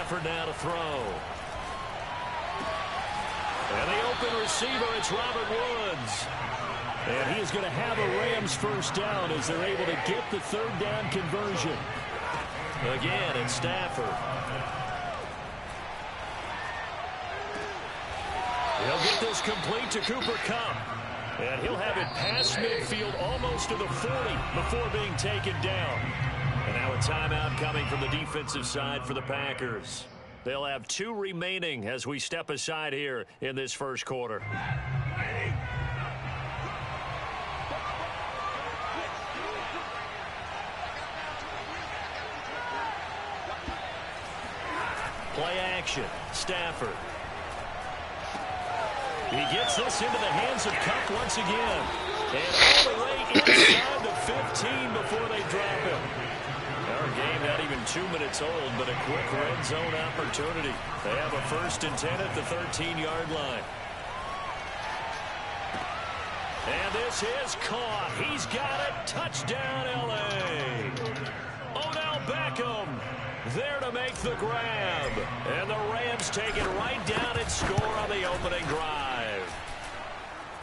Stafford now to throw. And the open receiver, it's Robert Woods. And he is going to have a Rams first down as they're able to get the third down conversion. Again, it's Stafford. He'll get this complete to Cooper Kupp. And he'll have it past midfield almost to the 40 before being taken down. And now a timeout coming from the defensive side for the Packers. They'll have 2 remaining as we step aside here in this first quarter. Play action. Stafford. He gets this into the hands of Kupp once again. And all the way inside the 15 before they drop him. Our game not even 2 minutes old, but a quick red zone opportunity. They have a 1st and 10 at the 13-yard line. And this is caught. He's got it. Touchdown, L.A. Odell Beckham there to make the grab. And the Rams take it right down and score on the opening drive.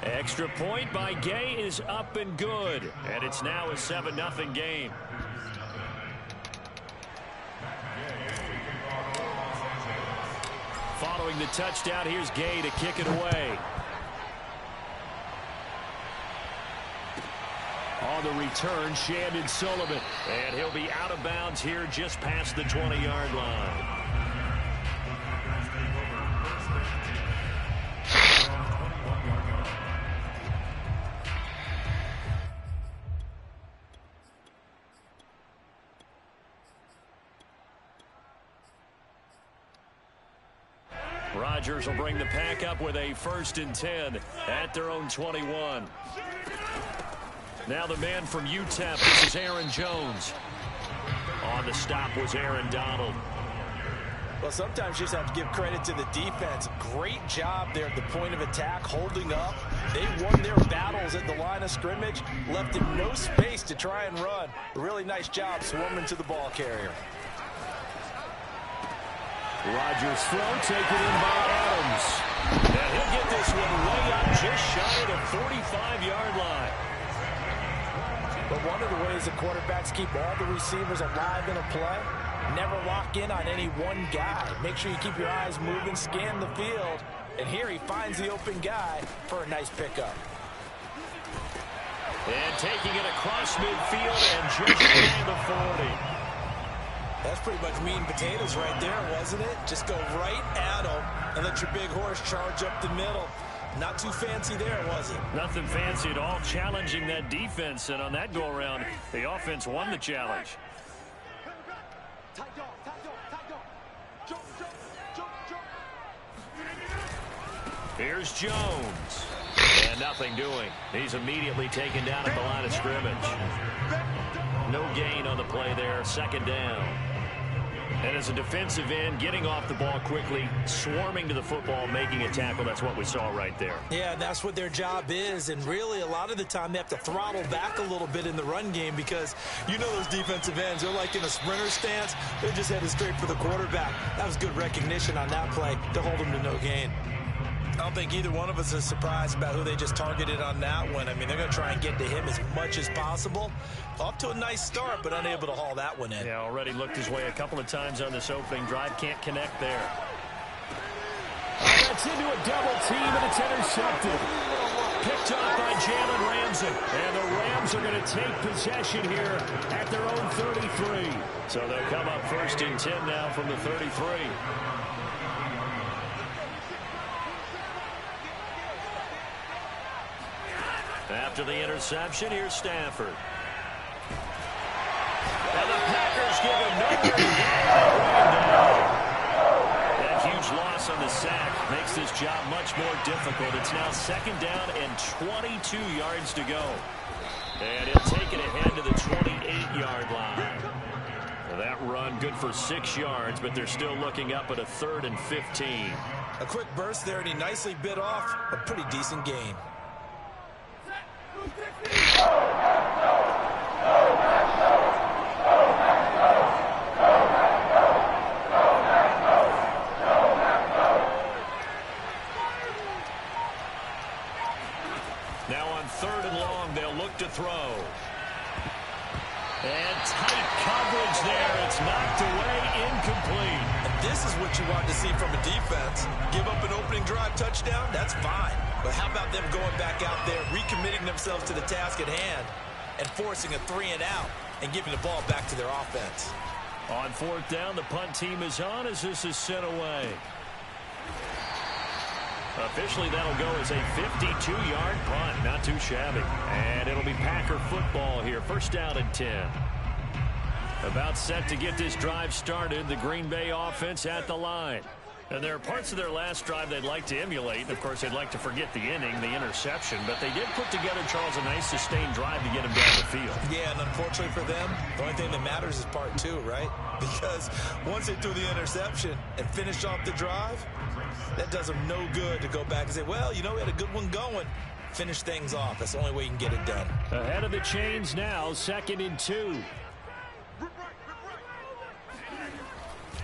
Extra point by Gay is up and good. And it's now a 7-0 game. Following the touchdown, here's Gay to kick it away. On the return, Shandon Sullivan. And he'll be out of bounds here just past the 20-yard line. Rodgers will bring the pack up with a 1st and 10 at their own 21. Now the man from UTEP, this is Aaron Jones. On the stop was Aaron Donald. Well, sometimes you just have to give credit to the defense. Great job there at the point of attack, holding up. They won their battles at the line of scrimmage, left them no space to try and run. A really nice job swarming to the ball carrier. Rodgers throw taken in by Adams. And he'll get this one way up just shy of the 45-yard line. But one of the ways the quarterbacks keep all the receivers alive in a play, never lock in on any one guy. Make sure you keep your eyes moving, scan the field. And here he finds the open guy for a nice pickup. And taking it across midfield and just behind the 40. That's pretty much meat and potatoes right there, wasn't it? Just go right at him and let your big horse charge up the middle. Not too fancy there, was it? Nothing fancy at all, challenging that defense. And on that go-around, the offense won the challenge. Here's Jones. And nothing doing. He's immediately taken down at the line of scrimmage. No gain on the play there. 2nd down. And as a defensive end, getting off the ball quickly, swarming to the football, making a tackle. That's what we saw right there. Yeah, that's what their job is. And really, a lot of the time, they have to throttle back a little bit in the run game because you know those defensive ends, they're like in a sprinter stance. They're just headed straight for the quarterback. That was good recognition on that play to hold him to no gain. I don't think either one of us is surprised about who they just targeted on that one. I mean, they're going to try and get to him as much as possible. Off to a nice start, but unable to haul that one in. Yeah, already looked his way a couple of times on this opening drive. Can't connect there. That's into a double team, and it's intercepted. Picked off by Jalen Ramsey. And the Rams are going to take possession here at their own 33. So they'll come up 1st and 10 now from the 33. After the interception, here's Stafford. And the Packers give him nowhere to go. That huge loss on the sack makes this job much more difficult. It's now 2nd down and 22 yards to go. And he'll take it ahead to the 28-yard line. That run good for 6 yards, but they're still looking up at a 3rd and 15. A quick burst there, and he nicely bit off a pretty decent gain. there. It's knocked away, incomplete. And this is what you want to see from a defense. Give up an opening drive touchdown, that's fine. But how about them going back out there, recommitting themselves to the task at hand, and forcing a 3-and-out and giving the ball back to their offense. On fourth down, the punt team is on as this is sent away. Officially, that'll go as a 52-yard punt. Not too shabby. And it'll be Packer football here. First down and 10. About set to get this drive started. The Green Bay offense at the line. And there are parts of their last drive they'd like to emulate. And, of course, they'd like to forget the inning, the interception. But they did put together, Charles, a nice sustained drive to get them down the field. Yeah, and unfortunately for them, the only thing that matters is part two, right? Because once they threw the interception and finished off the drive, that does them no good to go back and say, well, you know, we had a good one going. Finish things off. That's the only way you can get it done. Ahead of the chains now, 2nd and 2.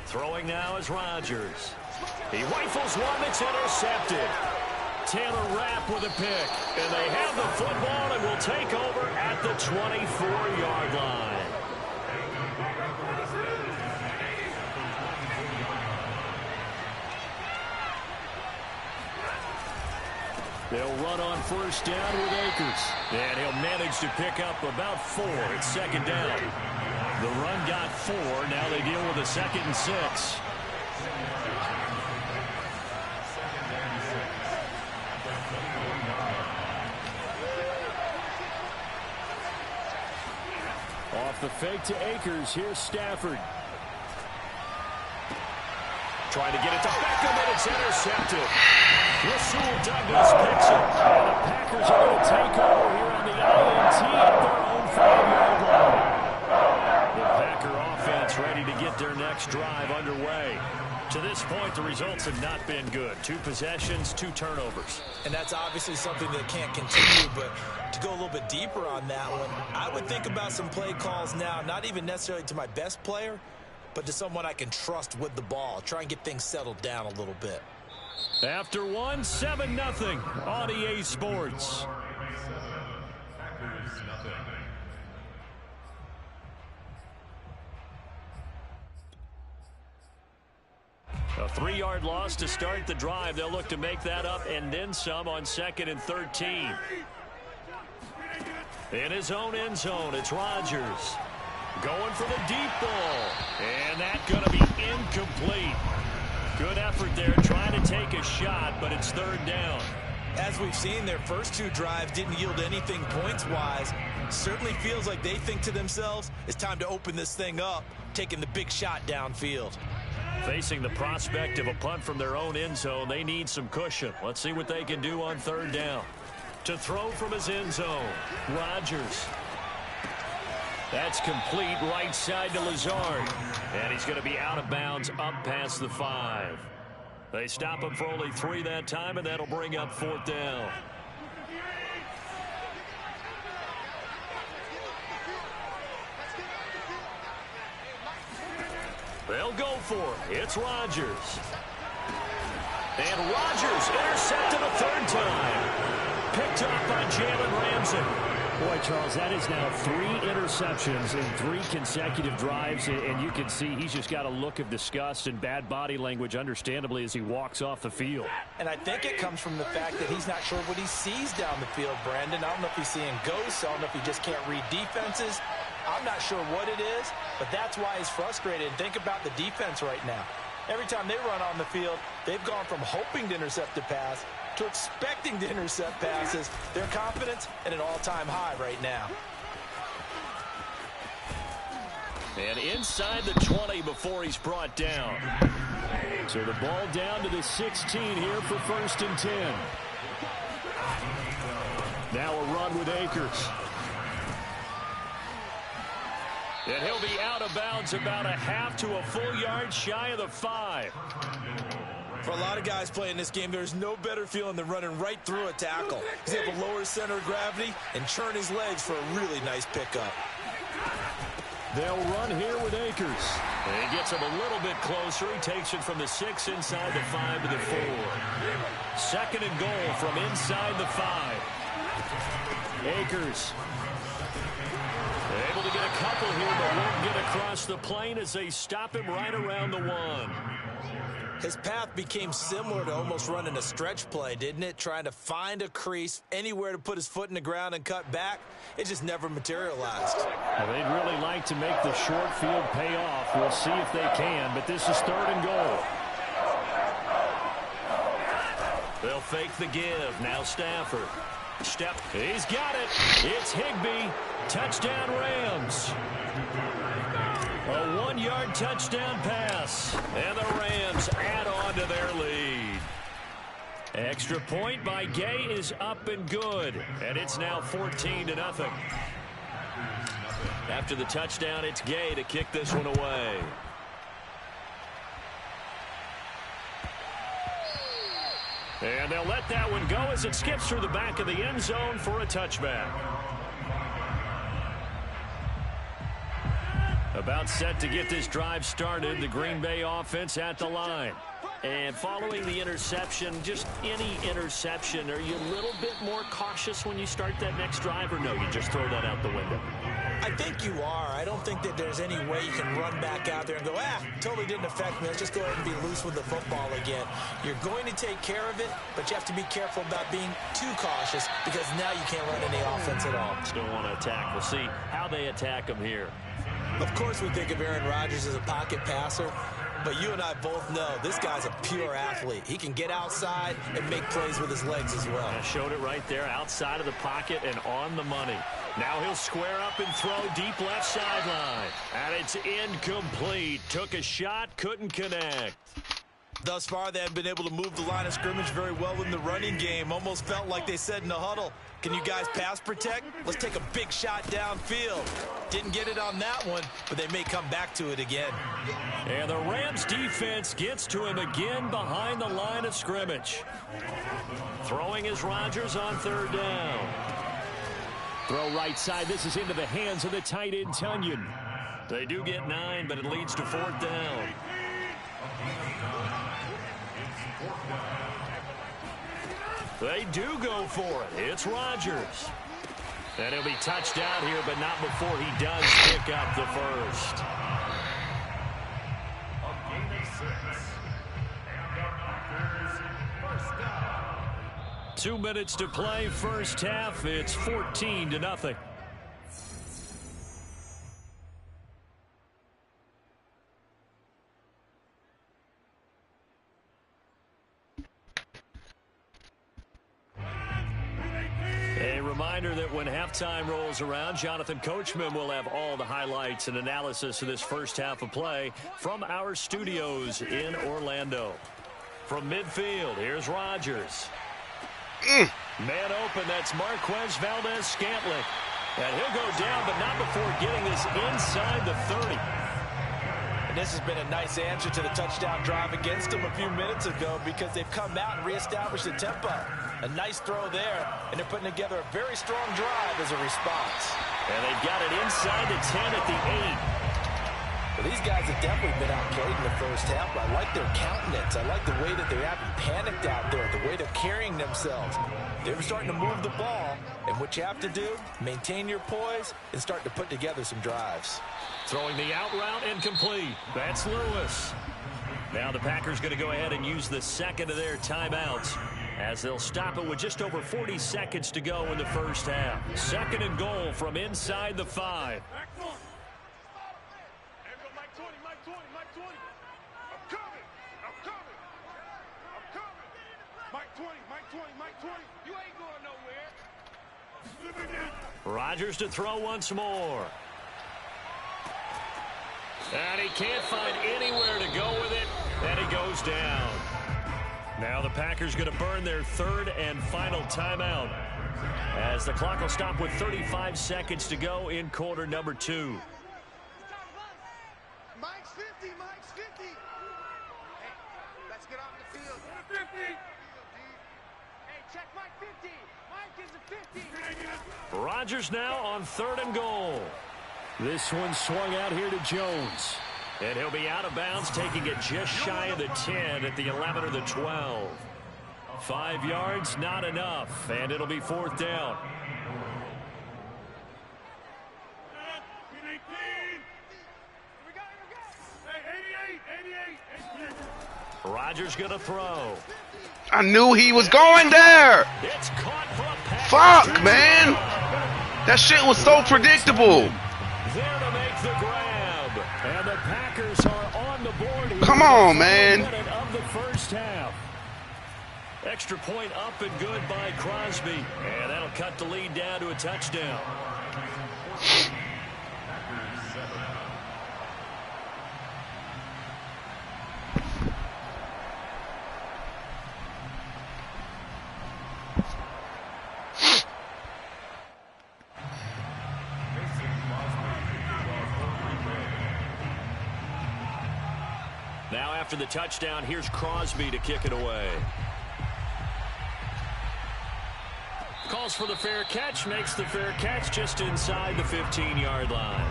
Throwing now is Rodgers. He rifles one that's intercepted. Taylor Rapp with a pick. And they have the football and will take over at the 24-yard line. They'll run on first down with Akers. And he'll manage to pick up about 4 at 2nd down. The run got 4. Now they deal with a 2nd and 6. Off the fake to Akers. Here's Stafford. Trying to get it to Beckham, and it's intercepted. Rasul Douglas picks it. And the Packers are going to take over here on the INT at their own 5-yard line. The Packer offense ready to get their next drive underway. To this point, the results have not been good. 2 possessions, 2 turnovers. And that's obviously something that can't continue, but to go a little bit deeper on that one, I would think about some play calls now, not even necessarily to my best player, but to someone I can trust with the ball. Try and get things settled down a little bit. After 1, 7-0 on EA Sports. A 3-yard loss to start the drive. They'll look to make that up and then some on 2nd and 13. In his own end zone, it's Rodgers. Going for the deep ball. And that's going to be incomplete. Good effort there trying to take a shot, but it's 3rd down. As we've seen, their first 2 drives didn't yield anything points-wise. Certainly feels like they think to themselves, it's time to open this thing up, taking the big shot downfield. Facing the prospect of a punt from their own end zone, they need some cushion. Let's see what they can do on 3rd down. To throw from his end zone, Rodgers. That's complete right side to Lazard. And he's going to be out of bounds up past the 5. They stop him for only 3 that time, and that'll bring up 4th down. They'll go for it. It's Rodgers. And Rodgers intercepted a 3rd time. Picked up by Jalen Ramsey. Boy, Charles, that is now 3 interceptions in 3 consecutive drives, and you can see he's just got a look of disgust and bad body language, understandably, as he walks off the field. And I think it comes from the fact that he's not sure what he sees down the field, Brandon. I don't know if he's seeing ghosts. I don't know if he just can't read defenses. I'm not sure what it is, but that's why he's frustrated. And think about the defense right now. Every time they run on the field, they've gone from hoping to intercept a pass to expecting to intercept passes. Their confidence at an all-time high right now. And inside the 20 before he's brought down. So the ball down to the 16 here for 1st and 10. Now a run with Akers. And he'll be out of bounds about a half to a full yard shy of the 5. For a lot of guys playing this game, there's no better feeling than running right through a tackle. He's able to lower his center of gravity and churn his legs for a really nice pickup. They'll run here with Akers. And he gets him a little bit closer. He takes it from the 6 inside the 5 to the 4. 2nd and goal from inside the 5. Akers. Able to to get a couple here, but won't get across the plane as they stop him right around the 1. His path became similar to almost running a stretch play, didn't it? Trying to find a crease, anywhere to put his foot in the ground and cut back. It just never materialized. Well, they'd really like to make the short field pay off. We'll see if they can, but this is 3rd and goal. They'll fake the give. Now Stafford. Step. He's got it. It's Higbee. Touchdown Rams. A 1-yard touchdown pass. And the Rams add on to their lead. Extra point by Gay is up and good. And it's now 14-0. After the touchdown, it's Gay to kick this one away. And they'll let that one go as it skips through the back of the end zone for a touchback. About set to get this drive started. The Green Bay offense at the line. And following the interception, just any interception, are you a little bit more cautious when you start that next drive, or no, you just throw that out the window? I think you are. I don't think that there's any way you can run back out there and go, totally didn't affect me. Let's just go ahead and be loose with the football again. You're going to take care of it, but you have to be careful about being too cautious because now you can't run any offense at all. Still want to attack. We'll see how they attack him here. Of course, we think of Aaron Rodgers as a pocket passer, but you and I both know this guy's a pure athlete. He can get outside and make plays with his legs as well. I showed it right there, outside of the pocket and on the money. Now he'll square up and throw deep left sideline. And it's incomplete. Took a shot, couldn't connect. Thus far, they haven't been able to move the line of scrimmage very well in the running game. Almost felt like they said in the huddle, can you guys pass protect? Let's take a big shot downfield. Didn't get it on that one, but they may come back to it again. And the Rams defense gets to him again behind the line of scrimmage. Throwing is Rodgers on 3rd down. Throw right side. This is into the hands of the tight end, Tunyon. They do get 9, but it leads to 4th down. They do go for it. It's Rodgers. And he'll be touched down here, but not before he does pick up the first. 2 minutes to play, first half. It's 14-0. A reminder that when halftime rolls around, Jonathan Coachman will have all the highlights and analysis of this first half of play from our studios in Orlando. From midfield, here's Rodgers. Man open, that's Marquez Valdez-Scantling. And he'll go down, but not before getting this inside the 30. And this has been a nice answer to the touchdown drive against them a few minutes ago because they've come out and reestablished the tempo. A nice throw there, and they're putting together a very strong drive as a response. And they've got it inside the 10 at the 8. Well, these guys have definitely been outplayed in the first half, but I like their countenance. I like the way that they haven't panicked out there, the way they're carrying themselves. They're starting to move the ball, and what you have to do, maintain your poise and start to put together some drives. Throwing the out route and complete. That's Lewis. Now the Packers going to go ahead and use the second of their timeouts as they'll stop it with just over 40 seconds to go in the first half. 2nd and goal from inside the 5. Rodgers to throw once more. And he can't find anywhere to go with it, and he goes down. Now the Packers going to burn their 3rd and final timeout as the clock will stop with 35 seconds to go in quarter number 2. Mike's 50, Mike's 50. Hey, let's get off the field. 50. Hey, check Mike 50. Mike is a 50. Rodgers now on 3rd and goal. This one swung out here to Jones. And he'll be out of bounds, taking it just shy of the 10 at the 11 or the 12. 5 yards, not enough, and it'll be 4th down. Rodgers going to throw. I knew he was going there. It's caught for a pass. Fuck, man. That shit was so predictable. There to make the grab. And the Packers are on the board here. Come on, man. Of the first half. Extra point up and good by Crosby. And that'll cut the lead down to a touchdown. Now after the touchdown, here's Crosby to kick it away. Calls for the fair catch, makes the fair catch just inside the 15-yard line.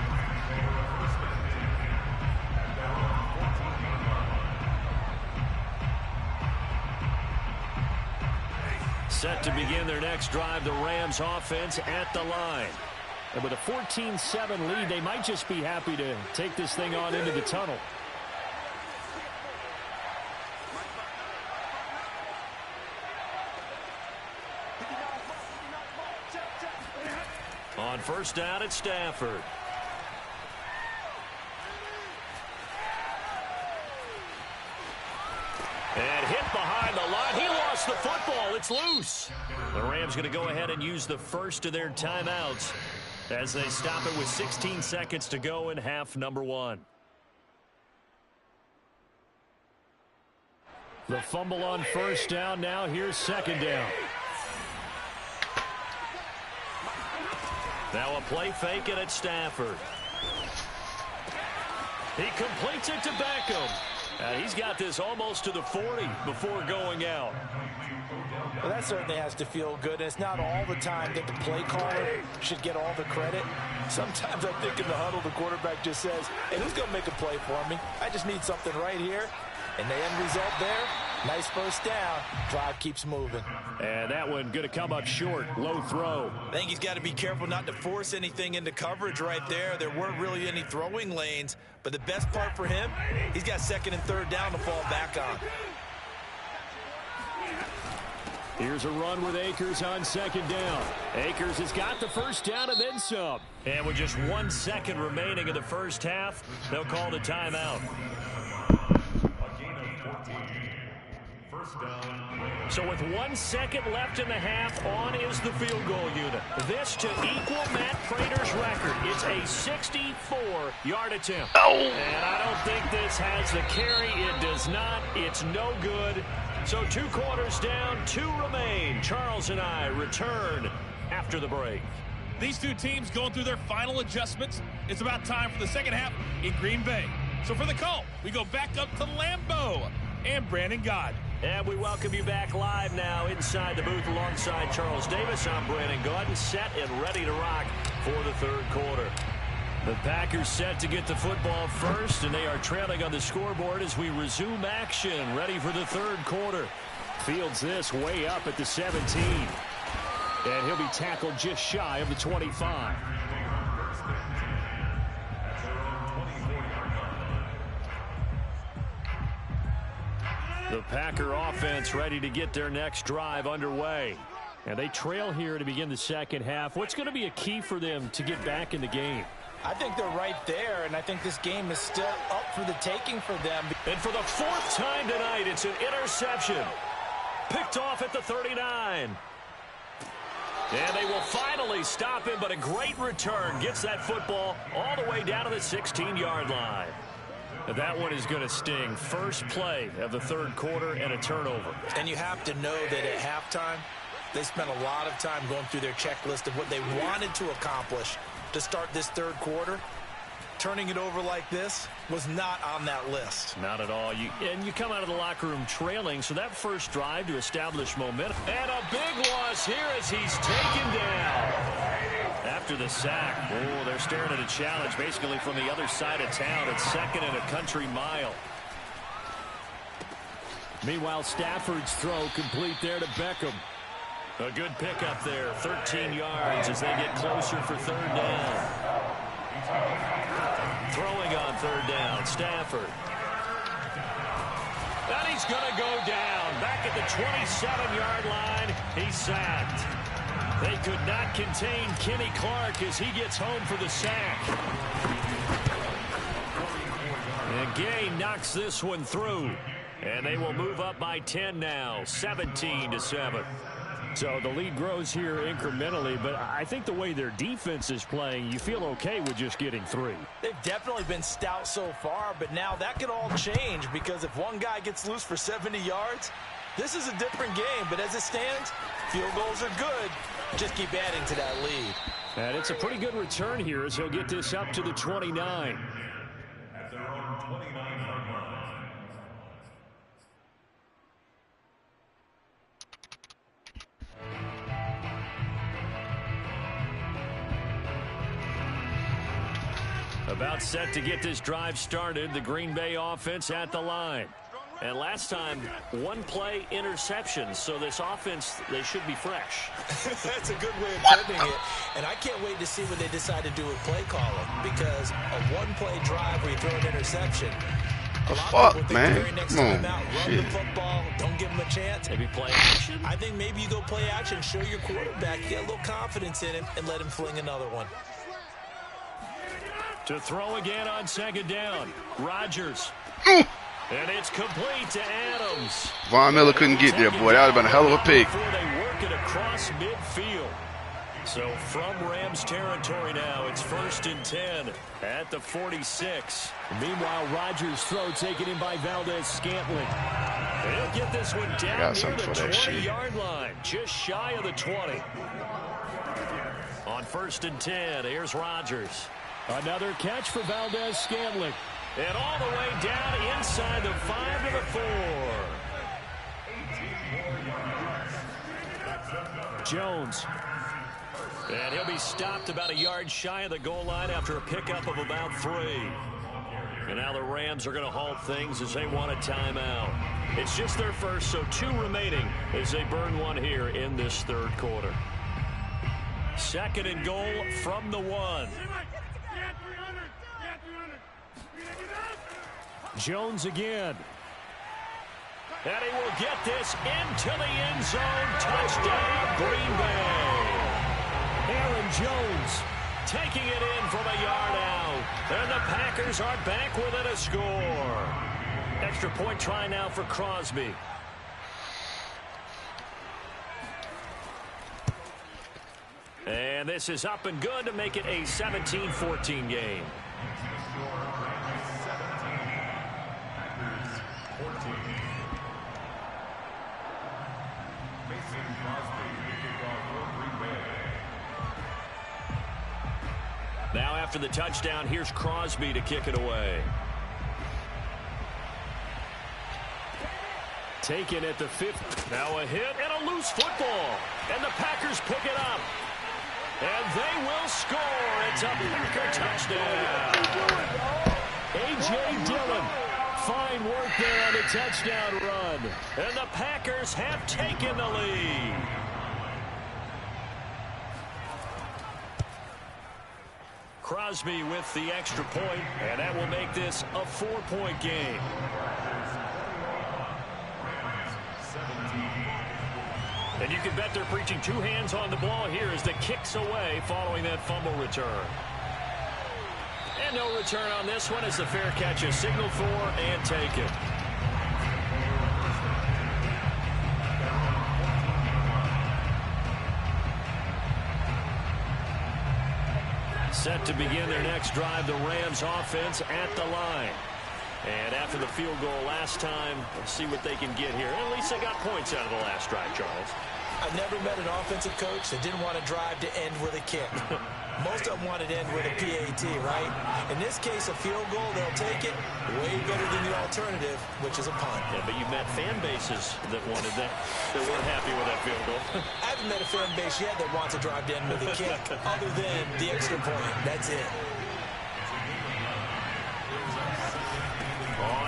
Set to begin their next drive, the Rams offense at the line. And with a 14-7 lead, they might just be happy to take this thing on into the tunnel. On first down, it's Stafford. And hit behind the line. He lost the football. It's loose. The Rams going to go ahead and use the first of their timeouts as they stop it with 16 seconds to go in half number one. The fumble on first down. Now here's second down. Now a play fake, and it's Stafford. He completes it to Beckham. And he's got this almost to the 40 before going out. Well, that certainly has to feel good. And it's not all the time that the play caller should get all the credit. Sometimes I think in the huddle, the quarterback just says, hey, who's going to make a play for me? I just need something right here. And the end result there, nice first down. Drive keeps moving. And that one going to come up short. Low throw. I think he's got to be careful not to force anything into coverage right there. There weren't really any throwing lanes. But the best part for him, he's got second and third down to fall back on. Here's a run with Akers on second down. Akers has got the first down and then some. And with just 1 second remaining in the first half, they'll call the timeout. So with 1 second left in the half, on is the field goal unit. This to equal Matt Prater's record. It's a 64-yard attempt. And I don't think this has the carry. It does not. It's no good. So 2 quarters down, 2 remain. Charles and I return after the break. These two teams going through their final adjustments. It's about time for the second half in Green Bay. So for the call, we go back up to Lambeau and Brandon Gaud. And we welcome you back live now inside the booth alongside Charles Davis. I'm Brandon Gaud, set and ready to rock for the third quarter. The Packers set to get the football first, and they are trailing on the scoreboard as we resume action, ready for the third quarter. Fields this way up at the 17. And he'll be tackled just shy of the 25. The Packer offense ready to get their next drive underway. And they trail here to begin the second half. What's going to be a key for them to get back in the game? I think they're right there, and I think this game is still up for the taking for them. And for the 4th time tonight, it's an interception. Picked off at the 39. And they will finally stop him, but a great return. Gets that football all the way down to the 16-yard line. That one is going to sting. First play of the third quarter and a turnover. And you have to know that at halftime, they spent a lot of time going through their checklist of what they wanted to accomplish to start this third quarter. Turning it over like this was not on that list. Not at all. You come out of the locker room trailing, so that first drive to establish momentum. And a big loss here as he's taken down. After the sack, oh, they're staring at a challenge basically from the other side of town. It's second and a country mile. Meanwhile, Stafford's throw complete there to Beckham. A good pickup there, 13 yards as they get closer for third down. Throwing on third down, Stafford. And he's he's going to go down. Back at the 27-yard line, he's sacked. They could not contain Kenny Clark as he gets home for the sack. And Gay knocks this one through. And they will move up by 10 now, 17-7. So the lead grows here incrementally, but I think the way their defense is playing, you feel okay with just getting 3. They've definitely been stout so far, but now that could all change because if one guy gets loose for 70 yards, this is a different game. But as it stands, field goals are good. Just keep adding to that lead. And it's a pretty good return here as he'll get this up to the 29. About set to get this drive started, the Green Bay offense at the line. And last time, one play interception, so this offense, they should be fresh. That's a good way of putting it. And I can't wait to see what they decide to do with play calling, because a one-play drive where you throw an interception, the fuck, man? Come on, run the football, don't give him a chance. Maybe play action? I think maybe you go play action, show your quarterback, get a little confidence in him, and let him fling another one. To throw again on second down, Rodgers. And it's complete to Adams. Von Miller couldn't get there, boy. That would have been a hell of a pick. Before they work it across midfield. So from Rams territory now, it's 1st and 10 at the 46. Meanwhile, Rodgers' throw taken in by Valdez-Scantling. He'll get this one down near the 20-yard line, just shy of the 20. On 1st and 10, here's Rodgers. Another catch for Valdez-Scantling. And all the way down inside the 5 to the 4. Jones. And he'll be stopped about a yard shy of the goal line after a pickup of about 3. And now the Rams are going to halt things as they want a timeout. It's just their first, so 2 remaining as they burn one here in this third quarter. 2nd and goal from the 1. Jones again. And he will get this into the end zone. Touchdown, Green Bay. Aaron Jones taking it in from a yard out. And the Packers are back within a score. Extra point try now for Crosby. And this is up and good to make it a 17-14 game. Now after the touchdown, here's Crosby to kick it away. Taken at the 5th. Now a hit and a loose football. And the Packers pick it up. And they will score. It's a Packer touchdown. A.J. Dillon. Fine work there on the touchdown run. And the Packers have taken the lead. Crosby with the extra point, and that will make this a 4-point game. And you can bet they're preaching 2 hands on the ball here as the kick's away following that fumble return. And no return on this one as the fair catch is signaled for and taken. Set to begin their next drive, the Rams offense at the line. And after the field goal last time, let's see what they can get here. At least they got points out of the last drive, Charles. I've never met an offensive coach that didn't want to drive to end with a kick. Most of them want to end with a PAT, right? In this case, a field goal, they'll take it. Way better than the alternative, which is a punt. Yeah, but you've met fan bases that wanted that weren't happy with that field goal. I haven't met a fan base yet that wants to drive to end with a kick, other than the extra point. That's it.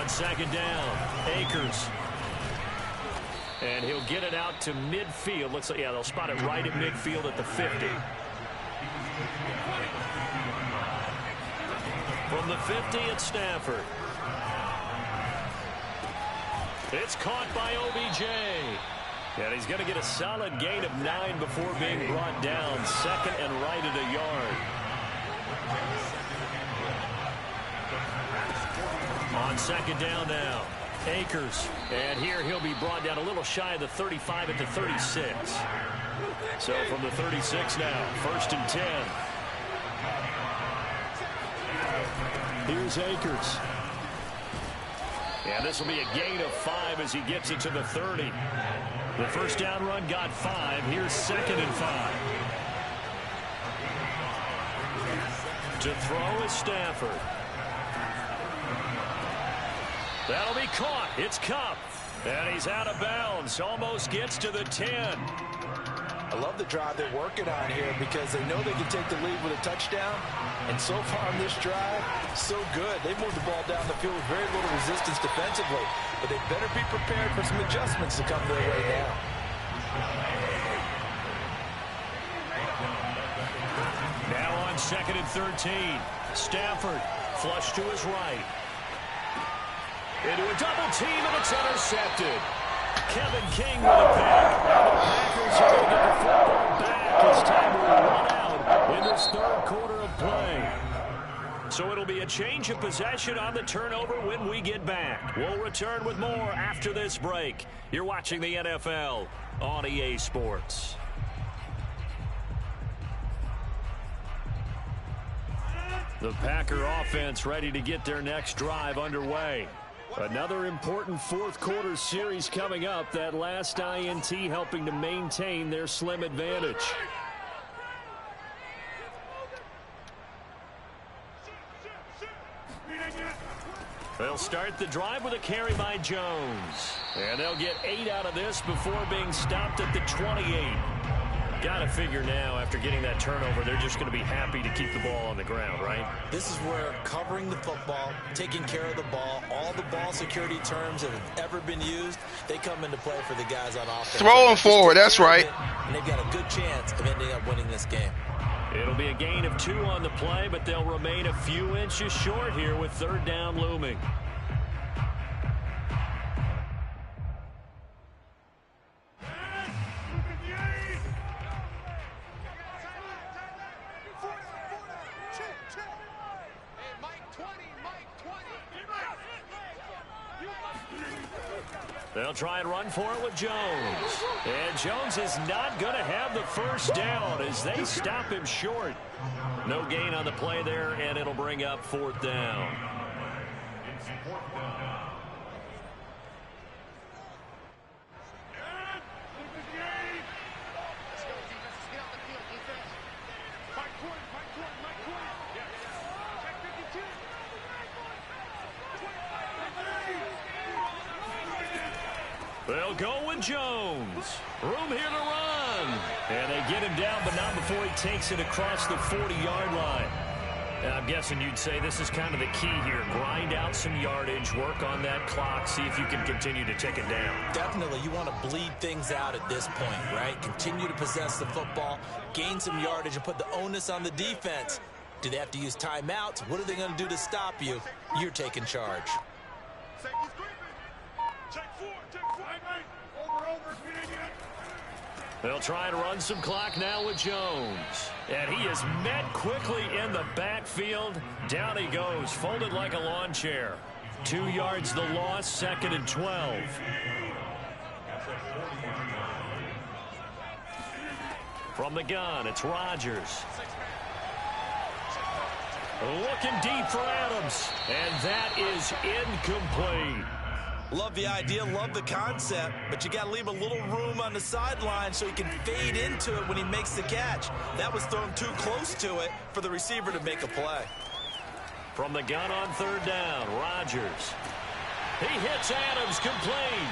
On second down, Akers. And he'll get it out to midfield. Looks like, yeah, they'll spot it right at midfield at the 50. From the 50, it's Stafford. It's caught by OBJ. And he's going to get a solid gain of 9 before being brought down. Second and right at a yard. On second down now, Akers. And here he'll be brought down a little shy of the 35 at the 36. So from the 36 now, 1st and 10. Here's Akers. And this will be a gain of 5 as he gets it to the 30. The first down run got 5. Here's 2nd and 5. To throw is Stafford. That'll be caught. It's Kupp. And he's out of bounds. Almost gets to the 10. I love the drive they're working on here because they know they can take the lead with a touchdown. And so far on this drive, so good. They moved the ball down the field with very little resistance defensively. But they better be prepared for some adjustments to come their way now. Now on 2nd and 13. Stafford flush to his right. Into a double team, and it's intercepted. Kevin King with a pick. The Packers are going to get the football back as time will run out in this 3rd quarter of play. So it'll be a change of possession on the turnover when we get back. We'll return with more after this break. You're watching the NFL on EA Sports. The Packer offense ready to get their next drive underway. Another important 4th quarter series coming up. That last INT helping to maintain their slim advantage. They'll start the drive with a carry by Jones. And they'll get 8 out of this before being stopped at the 28. Got to figure now, after getting that turnover, they're just going to be happy to keep the ball on the ground, right? This is where covering the football, taking care of the ball, all the ball security terms that have ever been used, they come into play for the guys on offense. Throwing forward, that's right. And they've got a good chance of ending up winning this game. It'll be a gain of 2 on the play, but they'll remain a few inches short here with 3rd down looming. They'll try and run for it with Jones. And Jones is not going to have the first down as they stop him short. No gain on the play there, and it'll bring up 4th down. They'll go with Jones. Room here to run. And they get him down, but not before he takes it across the 40-yard line. And I'm guessing you'd say this is kind of the key here. Grind out some yardage, work on that clock, see if you can continue to take it down. Definitely. You want to bleed things out at this point, right? Continue to possess the football, gain some yardage, and put the onus on the defense. Do they have to use timeouts? What are they going to do to stop you? You're taking charge. They'll try and run some clock now with Jones. And he is met quickly in the backfield. Down he goes, folded like a lawn chair. 2 yards the loss, 2nd and 12. From the gun, it's Rodgers. Looking deep for Adams. And that is incomplete. Love the idea, love the concept, but you got to leave a little room on the sideline so he can fade into it when he makes the catch. That was thrown too close to it for the receiver to make a play. From the gun on 3rd down, Rodgers. He hits Adams, complete.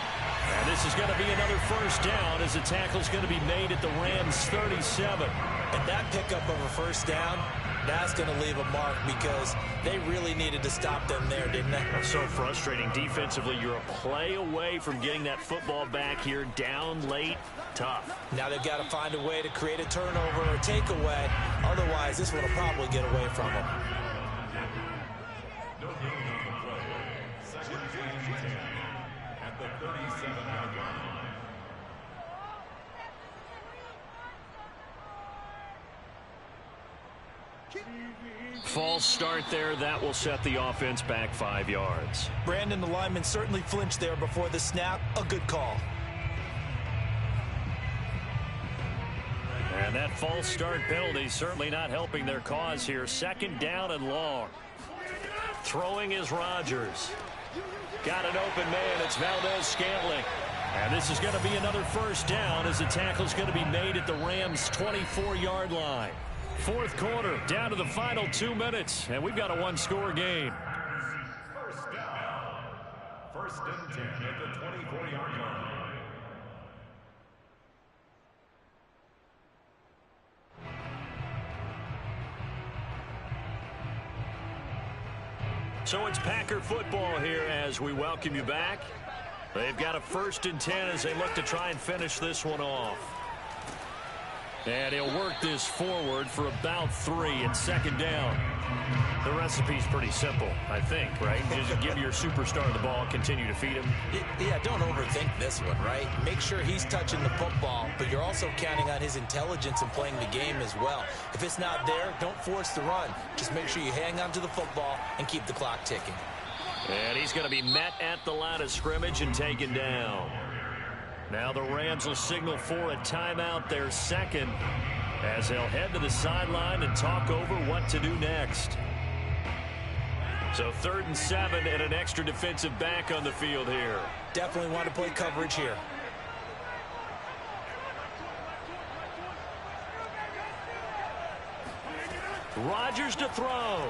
And this is going to be another first down as the tackle's going to be made at the Rams' 37. And that pickup of a first down, that's going to leave a mark because they really needed to stop them there, didn't they? That's so frustrating. Defensively, you're a play away from getting that football back here, down late, tough. Now they've got to find a way to create a turnover or a takeaway. Otherwise, this one will probably get away from them. the 37-yard line. False start there. That will set the offense back 5 yards. Brandon, the lineman certainly flinched there before the snap. A good call. And that false start penalty certainly not helping their cause here. 2nd down and long. Throwing is Rodgers. Got an open man. It's Valdez-Scantling. And this is going to be another 1st down as the tackle is going to be made at the Rams' 24-yard line. 4th quarter, down to the final 2 minutes, and we've got a 1-score game. 1st down. 1st and 10 at the 24-yard line. So it's Packer football here as we welcome you back. They've got a 1st and 10 as they look to try and finish this one off. And he'll work this forward for about 3 and 2nd down. The recipe's pretty simple, I think, right? Just give your superstar the ball, continue to feed him. Yeah, don't overthink this one, right? Make sure he's touching the football, but you're also counting on his intelligence in playing the game as well. If it's not there, don't force the run. Just make sure you hang on to the football and keep the clock ticking. And he's going to be met at the line of scrimmage and taken down. Now the Rams will signal for a timeout, their 2nd, as they'll head to the sideline and talk over what to do next. So 3rd and 7 and an extra defensive back on the field here. Definitely want to play coverage here. Rodgers to throw.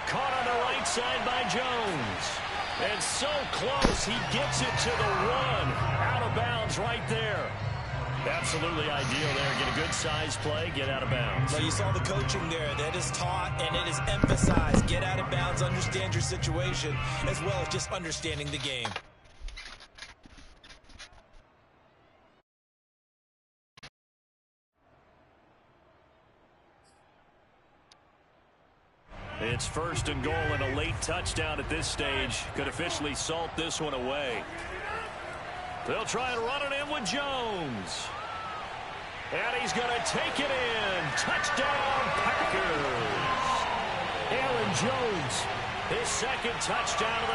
Caught on the right side by Jones. And so close, he gets it to the 1. Out of bounds right there. Absolutely ideal there. Get a good size play, get out of bounds. Well, you saw the coaching there. That is taught and it is emphasized. Get out of bounds, understand your situation, as well as just understanding the game. It's 1st and goal, and a late touchdown at this stage could officially salt this one away. They'll try and run it in with Jones. And he's going to take it in. Touchdown, Packers. Aaron Jones, his 2nd touchdown of the